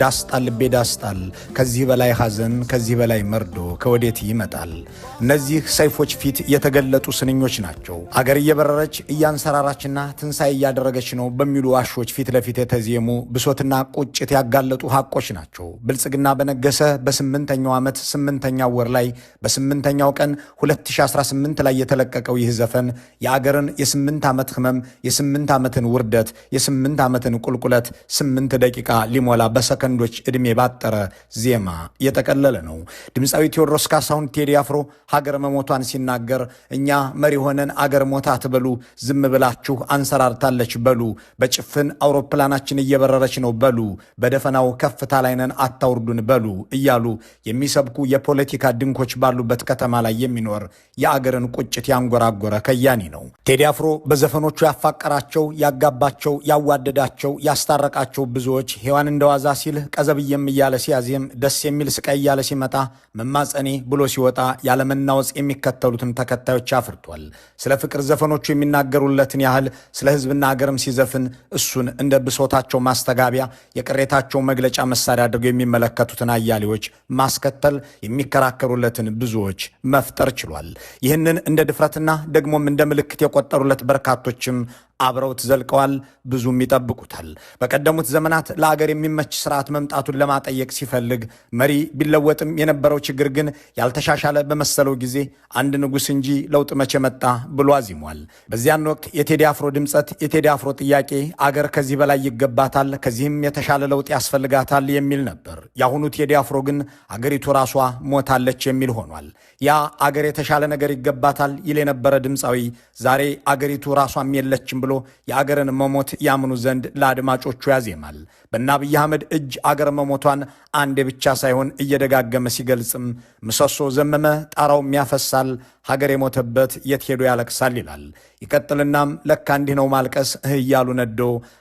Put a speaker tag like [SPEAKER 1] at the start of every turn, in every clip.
[SPEAKER 1] ዳስጣል ልቤ ዳስጣል ከዚህ በላይ ሐዘን ከዚህ በላይ መርዶ ከወዴት ይመጣል። እነዚህ ሰይፎች ፊት የተገለጡ ስንኞች ናቸው። አገር እየበረረች እያንሰራራችና ትንሣኤ እያደረገች ነው በሚሉ ዋሾች ፊት ለፊት የተዜሙ ብሶትና ቁጭት ያጋለጡ ሐቆች ናቸው። ብልጽግና በነገሰ በ8ኛው ዓመት 8ኛው ወር ላይ በ8ኛው ቀን 2018 ላይ የተለቀቀው ይህ ዘፈን የአገርን የ8 ዓመት ህመም የ8 ዓመትን ውርደት የ8 ዓመትን ቁልቁለት 8 ደቂቃ ሊሞላ በሰከንዶች ዕድሜ ባጠረ ዜማ የጠቀለለ ነው። ድምፃዊ ቴዎድሮስ ካሳሁን ቴዲ አፍሮ ሀገር መሞቷን ሲናገር እኛ መሪ ሆነን አገር ሞታ ትበሉ፣ ዝም ብላችሁ አንሰራርታለች በሉ፣ በጭፍን አውሮፕላናችን እየበረረች ነው በሉ፣ በደፈናው ከፍታ ላይ ነን አታውርዱን በሉ እያሉ የሚሰብኩ የፖለቲካ ድንኮች ባሉበት ከተማ ላይ የሚኖር የአገርን ቁጭት ያንጎራጎረ ከያኒ ነው። ቴዲ አፍሮ በዘፈኖቹ ያፋቀራቸው፣ ያጋባቸው፣ ያዋደዳቸው፣ ያስታረቃቸው ብዙዎች ሔዋን እንደዋዛ ሲል ቀዘብየም እያለ ሲያዜም ደስ የሚል ስቃይ እያለ ሲመጣ መማጸኔ ብሎ ሲወጣ ያለመናወጽ የሚከተሉትን ተከታዮች አፍርቷል። ስለ ፍቅር ዘፈኖቹ የሚናገሩለትን ያህል ስለ ሕዝብና አገርም ሲዘፍን እሱን እንደ ብሶታቸው ማስተጋቢያ የቅሬታቸው መግለጫ መሳሪያ አድርገው የሚመለከቱትን አያሌዎች ማስከተል የሚከራከሩለትን ብዙዎች መፍጠር ችሏል። ይህንን እንደ ድፍረትና ደግሞም እንደ ምልክት የቆጠሩለት በርካቶችም አብረውት ዘልቀዋል። ብዙም ይጠብቁታል። በቀደሙት ዘመናት ለአገር የሚመች ስርዓት መምጣቱን ለማጠየቅ ሲፈልግ መሪ ቢለወጥም የነበረው ችግር ግን ያልተሻሻለ በመሰለው ጊዜ አንድ ንጉሥ እንጂ ለውጥ መቼ መጣ ብሎ አዚሟል። በዚያን ወቅት የቴዲ አፍሮ ድምፀት፣ የቴዲ አፍሮ ጥያቄ አገር ከዚህ በላይ ይገባታል፣ ከዚህም የተሻለ ለውጥ ያስፈልጋታል የሚል ነበር። የአሁኑ ቴዲ አፍሮ ግን አገሪቱ ራሷ ሞታለች የሚል ሆኗል። ያ አገር የተሻለ ነገር ይገባታል ይል የነበረ ድምፃዊ ዛሬ አገሪቱ ራሷም የለችም ብሎ የአገርን መሞት ያምኑ ዘንድ ለአድማጮቹ ያዜማል። በእነ አብይ አህመድ እጅ አገር መሞቷን አንዴ ብቻ ሳይሆን እየደጋገመ ሲገልጽም ምሰሶ ዘመመ ጣራውም ያፈሳል፣ ሀገር የሞተበት የት ሄዶ ያለቅሳል ይላል። ይቀጥልናም ለካ እንዲህ ነው ማልቀስ እያሉ ነዶ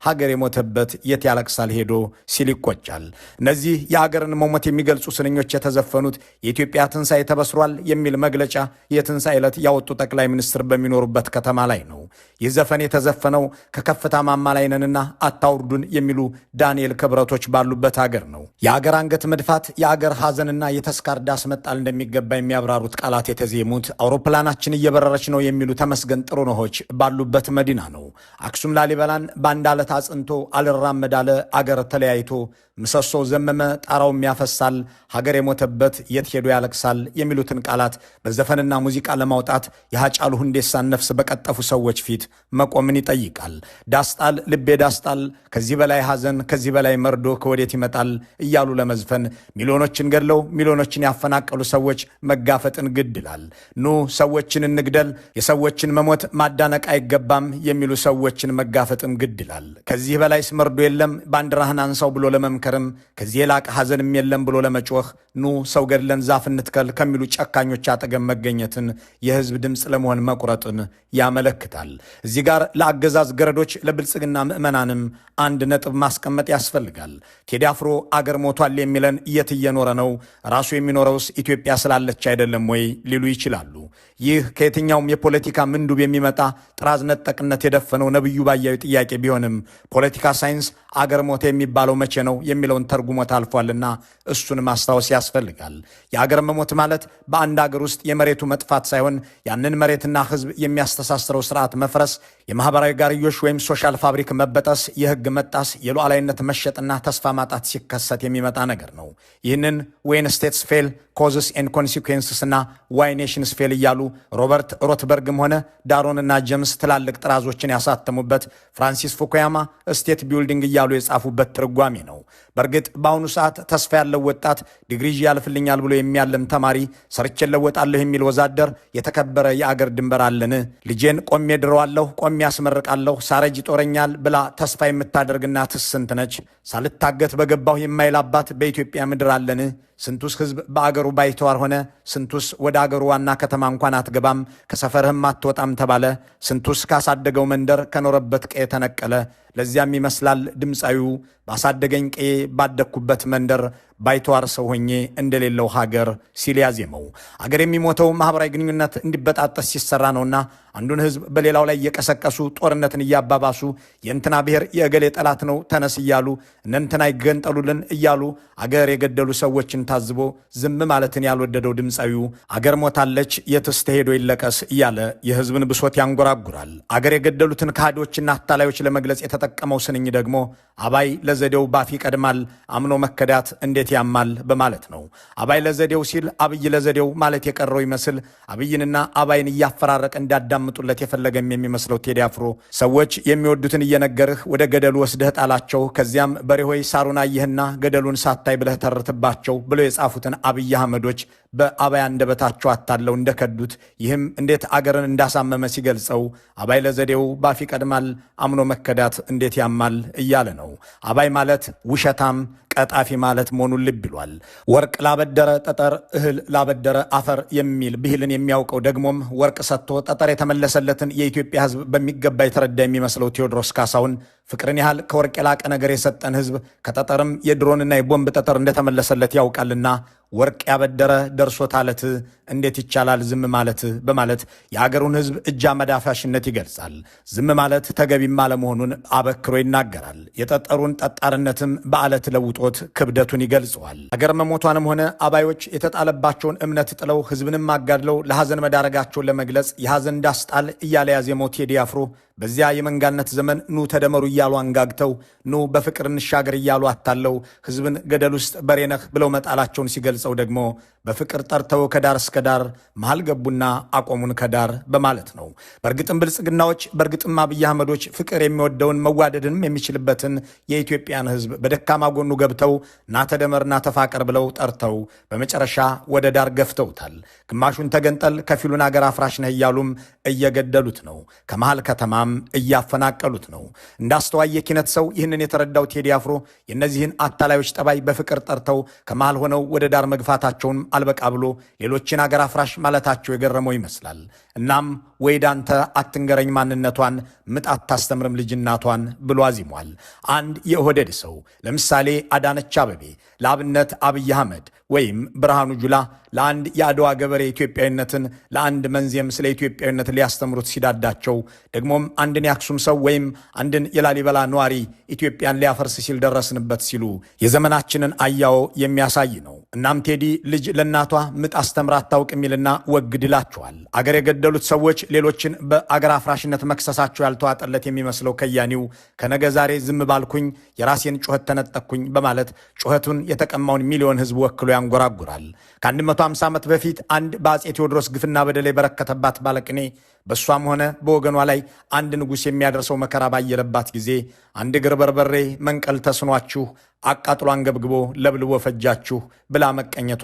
[SPEAKER 1] ሀገር የሞተበት የት ያለቅሳል ሄዶ ሲል ይቆጫል። እነዚህ የሀገርን መሞት የሚገልጹ ስንኞች የተዘፈኑት የኢትዮጵያ ትንሣኤ ተበስሯል የሚል መግለጫ የትንሣኤ ዕለት ያወጡ ጠቅላይ ሚኒስትር በሚኖሩበት ከተማ ላይ ነው። ይህ ዘፈን የተዘፈነው ከከፍታ ማማ ላይ ነንና አታውርዱን የሚሉ ዳንኤል ክብረቶች ባሉበት ሀገር ነው። የአገር አንገት መድፋት፣ የአገር ሐዘንና የተስካር ዳስ መጣል እንደሚገባ የሚያብራሩት ቃላት የተዜሙት አውሮፕላናችን እየበረረች ነው የሚሉ ተመስገን ጥሩነሆች ባሉበት መዲና ነው። አክሱም ላሊበላን በአንድ ዓለት አጽንቶ አልራመድ አለ አገር ተለያይቶ፣ ምሰሶ ዘመመ ጣራውም ያፈሳል፣ ሀገር የሞተበት የት ሄዶ ያለቅሳል የሚሉትን ቃላት በዘፈንና ሙዚቃ ለማውጣት የሃጫሉ ሁንዴሳን ነፍስ በቀጠፉ ሰዎች ፊት መቆምን ይጠይቃል። ዳስጣል ልቤ ዳስጣል ከዚህ በላይ ሐዘን ከዚህ በላይ መርዶ ከወዴት ይመጣል እያሉ ለመዝፈን ሚሊዮኖችን ገድለው ሚሊዮኖችን ያፈናቀሉ ሰዎች መጋፈጥን ግድ ይላል። ኑ ሰዎችን እንግደል፣ የሰዎችን መሞት ማዳነቅ አይገባም የሚሉ ሰዎችን መጋፈጥም ግድ ይላል። ከዚህ በላይስ መርዶ የለም ባንዲራህን አንሳው ብሎ ለመምከርም ከዚህ የላቀ ሐዘንም የለም ብሎ ለመጮህ ኑ ሰው ገድለን ዛፍ እንትከል ከሚሉ ጨካኞች አጠገብ መገኘትን የህዝብ ድምፅ ለመሆን መቁረጥን ያመለክታል። እዚህ ጋር ለአገዛዝ ገረዶች ለብልጽግና ምዕመናንም አንድ ነጥብ ማስቀመጥ ያስፈልጋል። ቴዲ አፍሮ አገር ሞቷል የሚለን የት እየኖረ ነው? ራሱ የሚኖረውስ ኢትዮጵያ ስላለች አይደለም ወይ ሊሉ ይችላሉ። ይህ ከየትኛውም የፖለቲካ ምንዱብ የሚመጣ ጥራዝ ነጠቅነት የደፈነው ነብዩ ባያዊ ጥያቄ ቢሆንም ፖለቲካ ሳይንስ አገር ሞተ የሚባለው መቼ ነው የሚለውን ተርጉሞት አልፏልና እሱን ማስታወስ ያስፈልጋል። የአገር መሞት ማለት በአንድ አገር ውስጥ የመሬቱ መጥፋት ሳይሆን ያንን መሬትና ህዝብ የሚያስተሳስረው ስርዓት መፍረስ፣ የማህበራዊ ጋርዮሽ ወይም ሶሻል ፋብሪክ መበጠስ፣ የህግ መጣስ፣ የሉዓላዊነት መሸጥና ተስፋ ማጣት ሲከሰት የሚመጣ ነገር ነው። ይህንን ዌን ስቴትስ ፌል ኮዝስ ኤንድ ኮንሲኩዌንስስ እና ዋይ ኔሽንስ ፌል እያሉ ሮበርት ሮትበርግም ሆነ ዳሮንና ጀምስ ትላልቅ ጥራዞችን ያሳተሙበት፣ ፍራንሲስ ፉኩያማ ስቴት ቢልዲንግ እያሉ የጻፉበት ትርጓሜ ነው። በእርግጥ በአሁኑ ሰዓት ተስፋ ያለው ወጣት፣ ዲግሪ ያልፍልኛል ብሎ የሚያለም ተማሪ፣ ሰርቼ ለወጣለሁ የሚል ወዛደር የተከበረ የአገር ድንበር አለን፣ ልጄን ቆሜ ድረዋለሁ፣ ቆሜ ያስመርቃለሁ፣ ሳረጅ ይጦረኛል ብላ ተስፋ የምታደርግና ትስንት ነች። ሳልታገት በገባሁ የማይል አባት በኢትዮጵያ ምድር አለን፣ ስንቱስ ህዝብ በአገሩ ባይተዋር ሆነ። ስንቱስ ወደ አገሩ ዋና ከተማ እንኳን አትገባም፣ ከሰፈርህም አትወጣም ተባለ። ስንቱስ ካሳደገው መንደር ከኖረበት ቀዬ ተነቀለ። ለዚያም ይመስላል ድምፃዊው ባሳደገኝ ቀዬ ባደግኩበት መንደር ባይተዋር ሰው ሆኜ እንደሌለው ሀገር ሲል ያዜመው። አገር የሚሞተው ማህበራዊ ግንኙነት እንዲበጣጠስ ሲሰራ ነውና አንዱን ህዝብ በሌላው ላይ እየቀሰቀሱ ጦርነትን እያባባሱ የእንትና ብሔር የእገሌ ጠላት ነው ተነስ እያሉ እነንትና ይገንጠሉልን እያሉ አገር የገደሉ ሰዎችን ታዝቦ ዝም ማለትን ያልወደደው ድምፃዊው አገር ሞታለች የትስ ተሄዶ ይለቀስ እያለ የህዝብን ብሶት ያንጎራጉራል። አገር የገደሉትን ከሃዲዎችና አታላዮች ለመግለጽ የተጠቀመው ስንኝ ደግሞ አባይ ለዘዴው ባፍ ይቀድማል፣ አምኖ መከዳት እንዴት ያማል በማለት ነው። አባይ ለዘዴው ሲል አብይ ለዘዴው ማለት የቀረው ይመስል አብይንና አባይን እያፈራረቀ እንዳዳምጡለት የፈለገም የሚመስለው ቴዲ አፍሮ ሰዎች የሚወዱትን እየነገርህ ወደ ገደሉ ወስደህ ጣላቸው፣ ከዚያም በሬሆይ ሳሩን አየህና ገደሉን ሳታይ ብለህ ተርትባቸው ብለው የጻፉትን አብይ አህመዶች በአባይ አንደበታቸው አታለው እንደከዱት ይህም እንዴት አገርን እንዳሳመመ ሲገልጸው አባይ ለዘዴው ባፍ ይቀድማል፣ አምኖ መከዳት እንዴት ያማል እያለ ነው። አባይ ማለት ውሸታም ቀጣፊ ማለት መሆኑን ልብ ይሏል። ወርቅ ላበደረ ጠጠር፣ እህል ላበደረ አፈር የሚል ብሂልን የሚያውቀው ደግሞም ወርቅ ሰጥቶ ጠጠር የተመለሰለትን የኢትዮጵያ ሕዝብ በሚገባ የተረዳ የሚመስለው ቴዎድሮስ ካሳሁን ፍቅርን ያህል ከወርቅ የላቀ ነገር የሰጠን ሕዝብ ከጠጠርም የድሮንና የቦምብ ጠጠር እንደተመለሰለት ያውቃልና ወርቅ ያበደረ ደርሶት አለት እንዴት ይቻላል ዝም ማለት በማለት የአገሩን ሕዝብ እጅ አመዳፋሽነት ይገልጻል። ዝም ማለት ተገቢም አለመሆኑን አበክሮ ይናገራል። የጠጠሩን ጠጣርነትም በአለት ለውጦት ክብደቱን ይገልጸዋል። አገር መሞቷንም ሆነ አባዮች የተጣለባቸውን እምነት ጥለው ሕዝብንም አጋድለው ለሐዘን መዳረጋቸውን ለመግለጽ የሐዘን ዳስጣል እያለ ያዜመው ቴዲ አፍሮ በዚያ የመንጋነት ዘመን ኑ ተደመሩ እያሉ አንጋግተው ኑ በፍቅር እንሻገር እያሉ አታለው ሕዝብን ገደል ውስጥ በሬነህ ብለው መጣላቸውን ሲገልጸው ደግሞ በፍቅር ጠርተው ከዳር እስከ ዳር መሃል ገቡና አቆሙን ከዳር በማለት ነው። በእርግጥም ብልጽግናዎች፣ በእርግጥም አብይ አህመዶች ፍቅር የሚወደውን መዋደድንም የሚችልበትን የኢትዮጵያን ሕዝብ በደካማ ጎኑ ገብተው ና ተደመር ና ተፋቀር ብለው ጠርተው በመጨረሻ ወደ ዳር ገፍተውታል። ግማሹን ተገንጠል ከፊሉን አገር አፍራሽ ነህ እያሉም እየገደሉት ነው። ከመሃል ከተማም እያፈናቀሉት ነው። እንዳስተዋይ የኪነት ሰው ይህንን የተረዳው ቴዲ አፍሮ የእነዚህን አታላዮች ጠባይ በፍቅር ጠርተው ከመሃል ሆነው ወደ ዳር መግፋታቸውን አልበቃ ብሎ ሌሎችን አገር አፍራሽ ማለታቸው የገረመው ይመስላል። እናም ወይዳንተ አትንገረኝ ማንነቷን ምጥ አታስተምርም ልጅናቷን ብሎ አዚሟል። አንድ የኦህዴድ ሰው ለምሳሌ አዳነች አበቤ፣ ለአብነት አብይ አህመድ ወይም ብርሃኑ ጁላ ለአንድ የአድዋ ገበሬ ኢትዮጵያዊነትን ለአንድ መንዜም ስለ ኢትዮጵያዊነት ሊያስተምሩት ሲዳዳቸው ደግሞም አንድን የአክሱም ሰው ወይም አንድን የላሊበላ ነዋሪ ኢትዮጵያን ሊያፈርስ ሲል ደረስንበት ሲሉ የዘመናችንን አያዎ የሚያሳይ ነው። እናም ቴዲ ልጅ ለእናቷ ምጥ አስተምራ አታውቅ የሚልና ወግድ ይላቸዋል። አገር የገደሉት ሰዎች ሌሎችን በአገር አፍራሽነት መክሰሳቸው ያልተዋጠለት የሚመስለው ከያኒው ከነገ ዛሬ ዝም ባልኩኝ የራሴን ጩኸት ተነጠቅኩኝ በማለት ጩኸቱን የተቀማውን ሚሊዮን ሕዝብ ወክሎ ያንጎራጉራል። ከ150 ዓመት በፊት አንድ በአፄ ቴዎድሮስ ግፍና በደል የበረከተባት ባለቅኔ በእሷም ሆነ በወገኗ ላይ አንድ ንጉሥ የሚያደርሰው መከራ ባየለባት ጊዜ አንድ እግር በርበሬ መንቀል ተስኗችሁ አቃጥሎ አንገብግቦ ለብልቦ ፈጃችሁ ብላ መቀኘቷ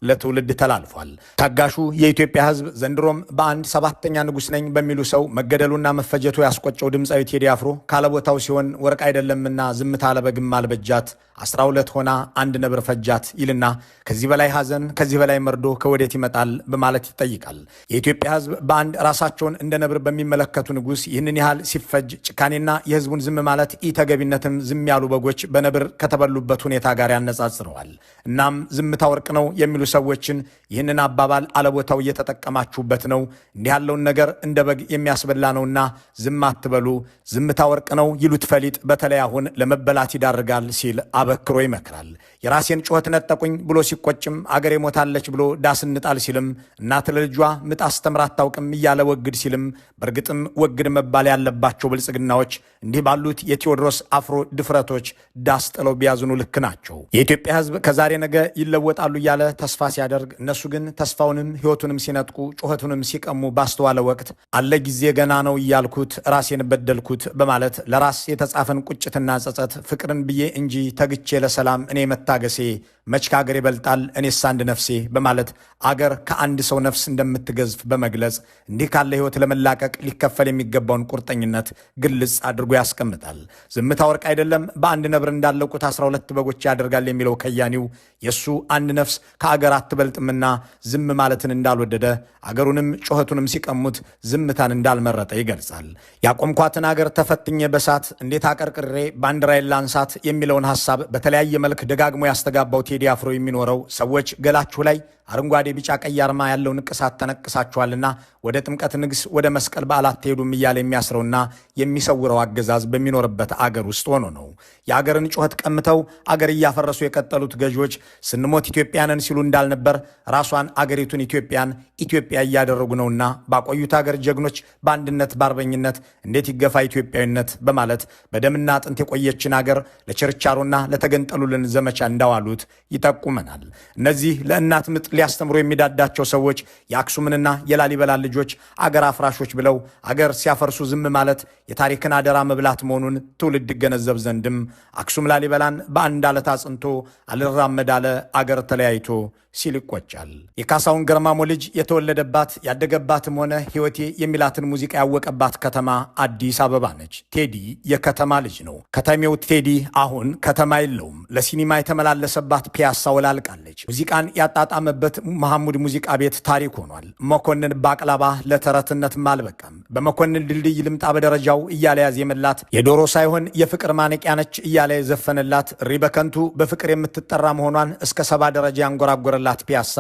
[SPEAKER 1] ለትውልድ ተላልፏል። ታጋሹ የኢትዮጵያ ሕዝብ ዘንድሮም በአንድ 7ኛ ንጉሥ ነኝ በሚሉ ሰው መገደሉና መፈጀቱ ያስቆጨው ድምፃዊ ቴዲ አፍሮ ካለቦታው ሲሆን ወርቅ አይደለምና ዝምታ ለበግም አልበጃት 12 ሆና አንድ ነብር ፈጃት ይልና ከዚህ በላይ ሐዘን ከዚህ በላይ መርዶ ከወዴት ይመጣል በማለት ይጠይቃል። የኢትዮጵያ ሕዝብ በአንድ ራሳቸውን እንደ ነብር በሚመለከቱ ንጉሥ ይህንን ያህል ሲፈጅ ጭካኔና የሕዝቡን ዝም ማለት ኢተገቢነትም ዝም ያሉ በጎች በነብር ከተበሉበት ሁኔታ ጋር ያነጻጽረዋል። እናም ዝምታ ወርቅ ነው የሚሉ ሰዎችን ይህንን አባባል አለቦታው እየተጠቀማችሁበት ነው፣ እንዲህ ያለውን ነገር እንደ በግ የሚያስበላ ነውና ዝም አትበሉ፣ ዝምታ ወርቅ ነው ይሉት ፈሊጥ በተለይ አሁን ለመበላት ይዳርጋል ሲል አበክሮ ይመክራል። የራሴን ጩኸት ነጠቁኝ ብሎ ሲቆጭም አገሬ ሞታለች ብሎ ዳስ እንጣል ሲልም እናት ለልጇ ምጥ አስተምራ አታውቅም እያለ ወግድ ሲልም በእርግጥም ወግድ መባል ያለባቸው ብልጽግናዎች እንዲህ ባሉት የቴዎድሮስ አፍሮ ድፍረቶች ዳስ ጥለው ቢያዝኑ ልክ ናቸው። የኢትዮጵያ ሕዝብ ከዛሬ ነገ ይለወጣሉ እያለ ተስፋ ሲያደርግ እነሱ ግን ተስፋውንም ሕይወቱንም ሲነጥቁ ጩኸቱንም ሲቀሙ ባስተዋለ ወቅት አለ ጊዜ ገና ነው እያልኩት ራሴን በደልኩት በማለት ለራስ የተጻፈን ቁጭትና ጸጸት ፍቅርን ብዬ እንጂ ተግቼ ለሰላም እኔ መታገሴ መች ከአገር ይበልጣል እኔስ አንድ ነፍሴ በማለት አገር ከአንድ ሰው ነፍስ እንደምትገዝፍ በመግለጽ እንዲህ ካለ ሕይወት ለመላቀቅ ሊከፈል የሚገባውን ቁርጠኝነት ግልጽ አድርጎ ያስቀምጣል። ዝምታ ወርቅ አይደለም፣ በአንድ ነብር እንዳለቁት 12 በጎች ያደርጋል የሚለው ከያኒው የእሱ አንድ ነፍስ ከአገር አትበልጥምና ዝም ማለትን እንዳልወደደ አገሩንም ጩኸቱንም ሲቀሙት ዝምታን እንዳልመረጠ ይገልጻል። ያቆምኳትን አገር ተፈትኜ በሳት እንዴት አቀርቅሬ ባንዲራዬን ላንሳት የሚለውን ሐሳብ በተለያየ መልክ ደጋግሞ ያስተጋባው ቴዲ አፍሮ የሚኖረው ሰዎች ገላችሁ ላይ አረንጓዴ ቢጫ ቀይ አርማ ያለው ንቅሳት ተነቅሳችኋልና ወደ ጥምቀት ንግስ ወደ መስቀል በዓል አትሄዱም እያለ የሚያስረውና የሚሰውረው አገዛዝ በሚኖርበት አገር ውስጥ ሆኖ ነው። የአገርን ጩኸት ቀምተው አገር እያፈረሱ የቀጠሉት ገዢዎች ስንሞት ኢትዮጵያንን ሲሉ እንዳልነበር ራሷን አገሪቱን ኢትዮጵያ እያደረጉ ነውና ባቆዩት አገር ጀግኖች በአንድነት በአርበኝነት እንዴት ይገፋ ኢትዮጵያዊነት በማለት በደምና አጥንት የቆየችን አገር ለችርቻሮና ለተገንጠሉልን ዘመቻ እንዳዋሉት ይጠቁመናል። እነዚህ ለእናት ምጥ ሊያስተምሩ የሚዳዳቸው ሰዎች የአክሱምንና የላሊበላን ልጆች አገር አፍራሾች ብለው አገር ሲያፈርሱ ዝም ማለት የታሪክን አደራ መብላት መሆኑን ትውልድ ይገነዘብ ዘንድም አክሱም ላሊበላን በአንድ አለት አጽንቶ አልራመድ አለ አገር ተለያይቶ ሲል ይቆጫል። የካሳሁን ገርማሞ ልጅ የተወለደባት ያደገባትም ሆነ ሕይወቴ የሚላትን ሙዚቃ ያወቀባት ከተማ አዲስ አበባ ነች። ቴዲ የከተማ ልጅ ነው። ከተሜው ቴዲ አሁን ከተማ የለውም። ለሲኒማ የተመላለሰባት ፒያሳ ወላልቃለች። ሙዚቃን ያጣጣመበት መሐሙድ ሙዚቃ ቤት ታሪክ ሆኗል። መኮንን ባቅላባ ለተረትነትም አልበቃም። በመኮንን ድልድይ ልምጣ በደረጃው እያለ ያዜመላት የዶሮ ሳይሆን የፍቅር ማነቂያ ነች እያለ የዘፈነላት ሪበከንቱ በፍቅር የምትጠራ መሆኗን እስከ 70 ደረጃ ያንጎራጎረ ላት ፒያሳ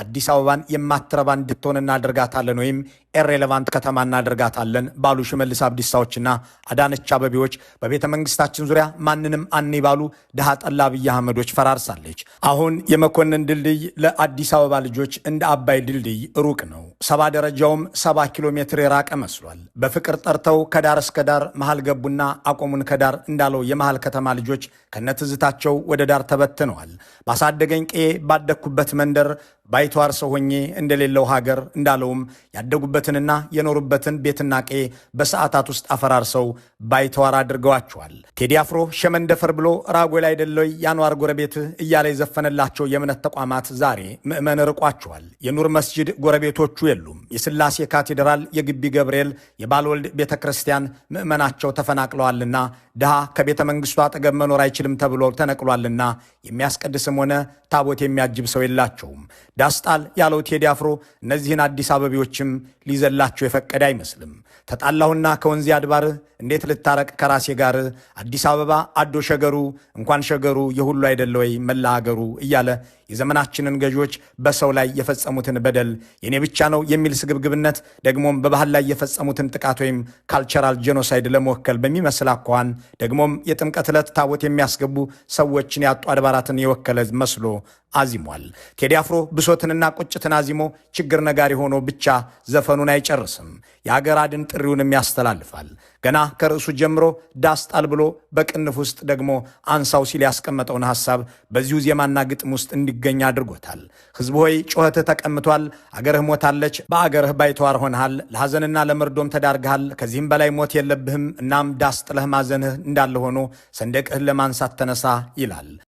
[SPEAKER 1] አዲስ አበባን የማትረባ እንድትሆን እናደርጋታለን ወይም ኢሬሌቫንት ከተማ እናደርጋታለን ባሉ ሽመልስ አብዲሳዎችና አዳነች አበቤዎች በቤተ መንግስታችን ዙሪያ ማንንም አንባሉ ድሃ ጠላ አብይ አህመዶች ፈራርሳለች። አሁን የመኮንን ድልድይ ለአዲስ አበባ ልጆች እንደ አባይ ድልድይ ሩቅ ነው። 70 ደረጃውም 70 ኪሎ ሜትር የራቀ መስሏል። በፍቅር ጠርተው ከዳር እስከ ዳር መሃል ገቡና አቆሙን ከዳር እንዳለው የመሃል ከተማ ልጆች ከነትዝታቸው ወደ ዳር ተበትነዋል። ባሳደገኝ ቀዬ ባደግኩበት መንደር ባይተዋር ሰው ሆኜ እንደሌለው ሀገር እንዳለውም ያደጉበትንና የኖሩበትን ቤትና ቀዬ በሰዓታት ውስጥ አፈራርሰው ባይተዋር አድርገዋቸዋል። ቴዲ አፍሮ ሸመንደፈር ብሎ ራጎል አይደለይ ያኗር ጎረቤት እያለ የዘፈነላቸው የእምነት ተቋማት ዛሬ ምዕመን ርቋቸዋል። የኑር መስጂድ ጎረቤቶቹ የሉም። የስላሴ ካቴድራል፣ የግቢ ገብርኤል፣ የባልወልድ ቤተ ክርስቲያን ምዕመናቸው ተፈናቅለዋልና ድሃ ከቤተ መንግስቱ አጠገብ መኖር አይችልም ተብሎ ተነቅሏልና የሚያስቀድስም ሆነ ታቦት የሚያጅብ ሰው የላቸውም። ዳስጣል ያለው ቴዲ አፍሮ እነዚህን አዲስ አበቤዎችም ሊዘላቸው የፈቀደ አይመስልም። ተጣላሁና ከወንዚ አድባር እንዴት ልታረቅ ከራሴ ጋር አዲስ አበባ አዶ ሸገሩ እንኳን ሸገሩ የሁሉ አይደለ ወይ መላ ሀገሩ እያለ የዘመናችንን ገዢዎች በሰው ላይ የፈጸሙትን በደል የኔ ብቻ ነው የሚል ስግብግብነት ደግሞም በባህል ላይ የፈጸሙትን ጥቃት ወይም ካልቸራል ጄኖሳይድ ለመወከል በሚመስል አኳኋን ደግሞም የጥምቀት ዕለት ታቦት የሚያስገቡ ሰዎችን ያጡ አድባራትን የወከለ መስሎ አዚሟል። ቴዲ አፍሮ ብሶትንና ቁጭትን አዚሞ ችግር ነጋሪ ሆኖ ብቻ ዘፈኑን አይጨርስም። የአገር አድን ጥሪውንም ያስተላልፋል። ገና ከርዕሱ ጀምሮ ዳስጣል ብሎ በቅንፍ ውስጥ ደግሞ አንሳው ሲል ያስቀመጠውን ሐሳብ በዚሁ ዜማና ግጥም ውስጥ እንዲገኝ አድርጎታል። ሕዝብ ሆይ ጩኸትህ ተቀምቷል፣ አገርህ ሞታለች፣ በአገርህ ባይተዋር ሆነሃል፣ ለሐዘንና ለመርዶም ተዳርገሃል፣ ከዚህም በላይ ሞት የለብህም። እናም ዳስጥለህ ማዘንህ እንዳለ ሆኖ ሰንደቅህን ለማንሳት ተነሳ ይላል።